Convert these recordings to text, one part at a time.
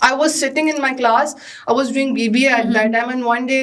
I was sitting in my class, I was doing BBA at that time, and one day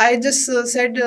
I just said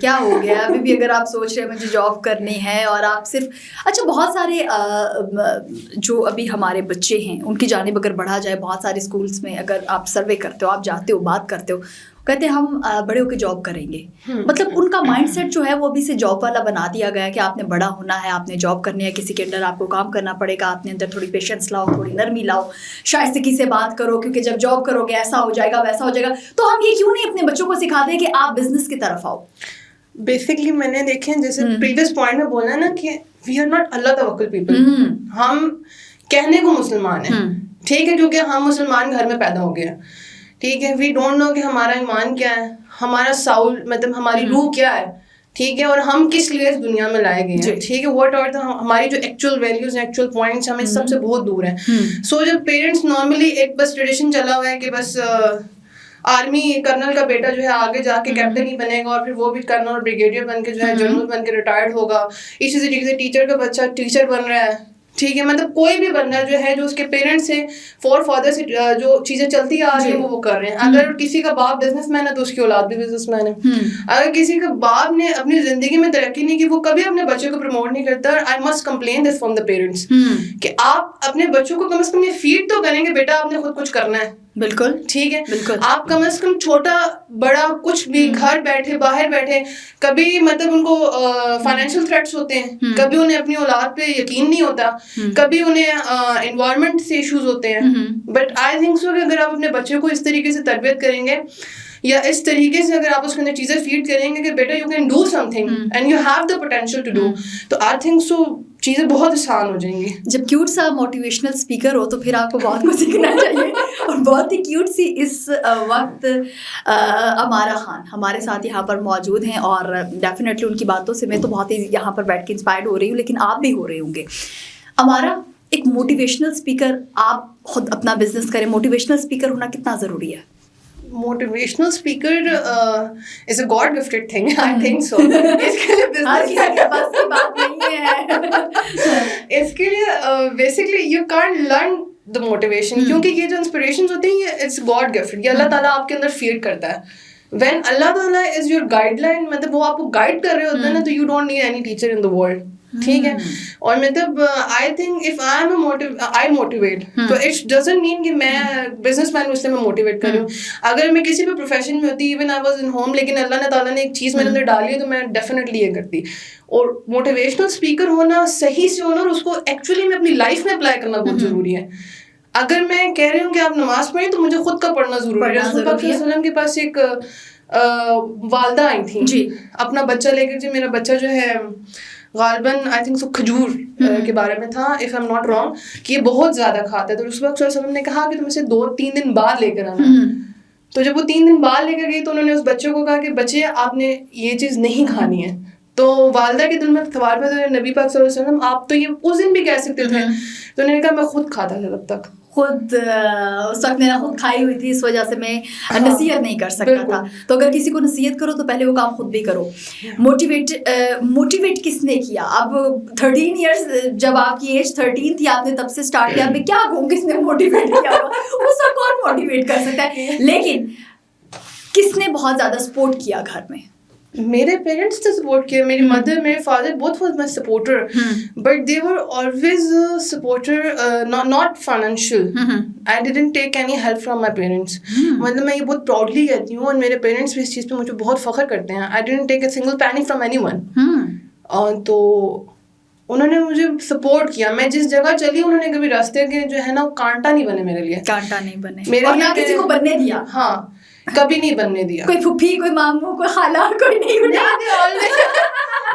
کیا ہو گیا ابھی بھی اگر آپ سوچ رہے ہیں مجھے جاب کرنی ہے اور آپ صرف اچھا بہت سارے جو ابھی ہمارے بچے ہیں ان کی جانب اگر بڑھا جائے, بہت سارے اسکولس میں اگر آپ سروے کرتے ہو, آپ جاتے ہو, بات کرتے ہو, کہتے ہیں ہم بڑے ہو کے جاب کریں گے. مطلب ان کا مائنڈ سیٹ جو ہے وہ ابھی سے جاب والا بنا دیا گیا ہے کہ آپ نے بڑا ہونا ہے, آپ نے جاب کرنی ہے, کسی کے انڈر آپ کو کام کرنا پڑے گا, آپ نے اندر تھوڑی پیشنس لاؤ, تھوڑی نرمی لاؤ, شائستگی سے بات کرو, کیونکہ جب جاب کرو گے ایسا ہو جائے گا ویسا ہو جائے گا. تو ہم یہ کیوں نہیں اپنے بچوں کو سکھاتے ہیں کہ آپ بزنس کی طرف آؤ؟ بیسکلی میں نے دیکھیں جیسے پریویس پوائنٹ میں بولا نا کہ وی آر ناٹ اللہ توکل پیپل. ہم کہنے کو مسلمان ہیں, ٹھیک ہے, کیونکہ ہم مسلمان گھر میں پیدا ہو گئے ہیں, ٹھیک ہے. وی ڈونٹ نو کہ ہمارا ایمان کیا ہے, ہمارا ساؤل مطلب ہماری روح کیا ہے, ٹھیک ہے, اور ہم کس لیے اس دنیا میں لائے گئے ہیں, ٹھیک ہے. واٹ آر ہماری جو ایکچوئل ویلیوز ہیں, ایکچوئل پوائنٹس, ہمیں سب سے بہت دور ہیں. سو جب پیرنٹس نارملی ایک بس ٹریڈیشن چلا ہوا ہے کہ بس آرمی کرنل کا بیٹا جو ہے آگے جا کے کیپٹن ہی بنے گا, اور پھر وہ بھی کرنل اور بریگیڈیئر بن کے جو ہے جنرل بن کے ریٹائرڈ ہوگا. اسی طریقے سے ٹیچر کا بچہ ٹیچر بن رہا ہے, ٹھیک ہے. مطلب کوئی بھی بندہ جو ہے جو اس کے پیرنٹس سے فور فادر سے جو چیزیں چلتی آ رہی ہیں وہ کر رہے ہیں. اگر کسی کا باپ بزنس مین ہے تو اس کی اولاد بھی بزنس مین ہے. اگر کسی کا باپ نے اپنی زندگی میں ترقی نہیں کی, وہ کبھی اپنے بچے کو پروموٹ نہیں کرتا. I must complain this from the parents کہ آپ اپنے بچوں کو کم از کم یہ فیڈ تو کریں گے بیٹا آپ نے خود کچھ کرنا ہے. بالکل ٹھیک ہے, بالکل. آپ کم از کم چھوٹا بڑا کچھ بھی گھر بیٹھے باہر بیٹھے, کبھی مطلب ان کو فائنینشیل تھریٹس ہوتے ہیں, کبھی انہیں اپنی اولاد پہ یقین نہیں ہوتا, کبھی انہیں انوائرمنٹ سے ایشوز ہوتے ہیں. بٹ آئی تھنک سو کہ اگر آپ اپنے بچے کو اس طریقے سے تربیت کریں گے, یا اس طریقے سے اگر آپ اس کے اندر چیزیں فیڈ کریں گے کہ بیٹا you can do something and you have the potential to do, تو آئی تھنک سو چیزیں بہت آسان ہو جائیں گی. جب کیوٹ سا موٹیویشنل اسپیکر ہو تو پھر آپ کو بہت کچھ سیکھنا چاہیے. اور بہت ہی کیوٹ سی اس وقت امارا خان ہمارے ساتھ یہاں پر موجود ہیں, اور ڈیفینیٹلی ان کی باتوں سے میں تو بہت ہی یہاں پر بیٹھ کے انسپائرڈ ہو رہی ہوں, لیکن آپ بھی ہو رہے ہوں گے. امارا, ایک موٹیویشنل اسپیکر, آپ خود اپنا بزنس کریں, موٹیویشنل اسپیکر ہونا کتنا ضروری ہے؟ Motivational speaker is a god gifted thing, I think so. اس کے لیے بس کی بات نہیں ہے. اس کے لیے basically you can't learn the motivation, کیونکہ یہ جو انسپریشنز ہوتی ہیں یہ اٹس گاڈ گفٹڈ, یہ اللہ تعالیٰ آپ کے اندر فیڈ کرتا ہے. وین اللہ تعالیٰ از یور گائڈ لائن, مطلب وہ آپ کو گائڈ کر رہے ہوتے ہیں نا, تو you don't need any teacher in the world, ٹھیک ہے. اور مطلب I think if I motivate, تو اٹ ڈزنٹ مین کہ میں بزنس مین ہوں اس لیے میں موٹیویٹ کر رہی ہوں. اگر میں کسی بھی پروفیشن میں ہوتی, even I was in home, لیکن اللہ نے تعالیٰ نے ایک چیز میرے اندر ڈالی ہے تو میں ڈیفینیٹلی یہ کرتی. اور موٹیویشنل اسپیکر ہونا, صحیح سے ہونا, اور اس کو ایکچولی میں اپنی لائف میں اپلائی کرنا بہت ضروری ہے. اگر میں کہہ رہی ہوں کہ آپ نماز پڑھیں تو مجھے خود کا پڑھنا ضروری ہے. رسول پاک صلی اللہ علیہ وسلم کے پاس ایک والدہ آئی تھیں جی اپنا بچہ لے کر, جی میرا بچہ جو ہے غالباً آئی تھنک سو کھجور کے بارے میں تھا, if I am not wrong, کہ یہ بہت زیادہ کھاتا ہے. تو رسول پاک صلی اللہ علیہ وسلم نے کہا کہ تم اسے 2-3 دن بعد لے کر آنا. تو جب وہ 3 دن بعد لے کر گئی تو انہوں نے اس بچے کو کہا کہ بچے آپ نے یہ چیز نہیں کھانی ہے. تو والدہ کے دل میں سوال پیدا, نبی پاک صلی اللہ علیہ وسلم آپ تو یہ اس دن بھی کہہ سکتے تھے. تو انہوں نے کہا میں خود کھاتا تھا تب تک, خود اس وقت میں نے خود کھائی ہوئی تھی, اس وجہ سے میں نصیحت نہیں کر سکتا تھا. تو اگر کسی کو نصیحت کرو تو پہلے وہ کام خود بھی کرو. موٹیویٹ کس نے کیا؟ اب 13 ایئرس, جب آپ کی ایج 13 تھی, آپ نے تب سے اسٹارٹ کیا. میں کیا کہوں کس نے موٹیویٹ کیا ہوگا, اس وقت کون موٹیویٹ کر سکتا ہے, لیکن کس نے بہت زیادہ سپورٹ کیا گھر میں؟ میرے پیرنٹس نے سپورٹ کیا. میری مدر, میرے father both was my supporter, but they were always supporter, not financial. I didn't take any help from my parents. مطلب میں یہ بہت پراؤڈلی کہتی ہوں, اور میرے پیرنٹس بھی اس چیز پہ مجھے بہت فخر کرتے ہیں. I didn't take a single penny from any one. تو انہوں نے مجھے سپورٹ کیا. میں جس جگہ چلی انہوں نے کبھی راستے کے جو ہے نا وہ کانٹا نہیں بنے میرے لیے, کانٹا نہیں بنے میرے لیے, کسی کو بننے دیا. ہاں کبھی نہیں بننے دیا. کوئی پھپھی, کوئی ماموں, کوئی خالہ, کوئی نہیں بنا.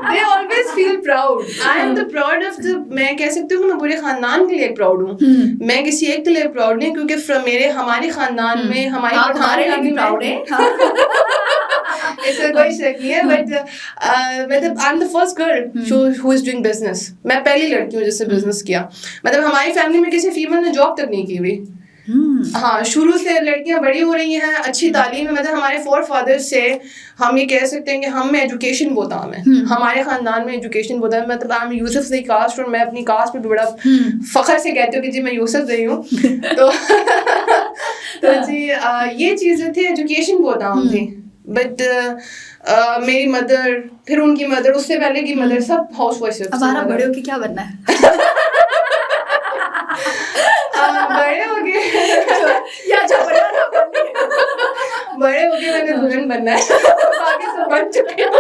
They always feel proud. I am the proud of the, میں کہہ سکتی ہوں کہ میں پورے خاندان کے لیے پراؤڈ ہوں. میں کسی ایک کے لیے پراؤڈ نہیں, کیونکہ ہمارے خاندان میں ہماری ہمارے لیے بھی پراؤڈ ہے, اس میں کوئی شک نہیں ہے. بٹ مطلب I M the first girl who is doing business. میں پہلی لڑکی ہوں جس سے بزنس کیا. مطلب ہماری فیملی میں کسی فیمیل نے جاب تک نہیں کی ہوئی. ہاں شروع سے لڑکیاں بڑی ہو رہی ہیں, اچھی تعلیم ہے. مطلب ہمارے فور فادرز سے ہم یہ کہہ سکتے ہیں کہ ہم میں ایجوکیشن بہت عام ہے, ہمارے خاندان میں ایجوکیشن بہت ہے. مطلب I am Yousafzai caste, اور میں اپنی کاسٹ پہ بھی بڑا فخر سے کہتی ہوں کہ جی میں یوسف زئی ہوں. تو جی یہ چیزیں تھی, ایجوکیشن بہت عام تھی. بٹ میری مدر, پھر ان کی مدر, اس سے پہلے کی مدر, سب ہاؤس وائف. ہمارا بڑے ہو کے کیا بننا ہے؟ بڑے ہو کے بڑے ہو کے میں نے دلہن بننا ہے, باقی سب بن چکے ہیں.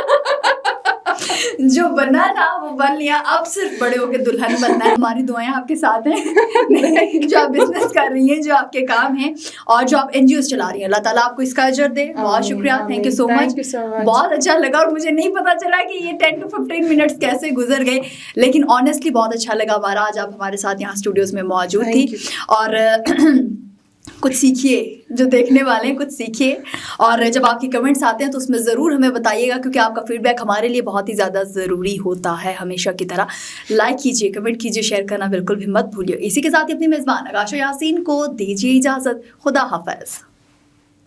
جو بنا تھا وہ بن لیا, اب صرف بڑے ہو کے دلہن بننا ہے. ہماری دعائیں آپ کے ساتھ ہیں جو آپ بزنس کر رہی ہیں, جو آپ کے کام ہیں, اور جو آپ NGOs چلا رہی ہیں. اللہ تعالیٰ آپ کو اس کا اجر دے. بہت شکریہ, تھینک یو سو مچ. بہت اچھا لگا, اور مجھے نہیں پتا چلا کہ یہ 10 to 15 منٹس کیسے گزر گئے, لیکن آنیسٹلی بہت اچھا لگا ہمارا آج آپ ہمارے ساتھ یہاں اسٹوڈیوز میں موجود تھی. اور کچھ سیکھیے, جو دیکھنے والے ہیں کچھ سیکھیے, اور جب آپ کے کمنٹس آتے ہیں تو اس میں ضرور ہمیں بتائیے گا, کیونکہ آپ کا فیڈ بیک ہمارے لیے بہت ہی زیادہ ضروری ہوتا ہے. ہمیشہ کی طرح لائک کیجیے, کمنٹ کیجیے, شیئر کرنا بالکل بھی مت بھولیے. اسی کے ساتھ ہی اپنی میزبان آغاشہ یاسین کو دیجیے اجازت. خدا حافظ.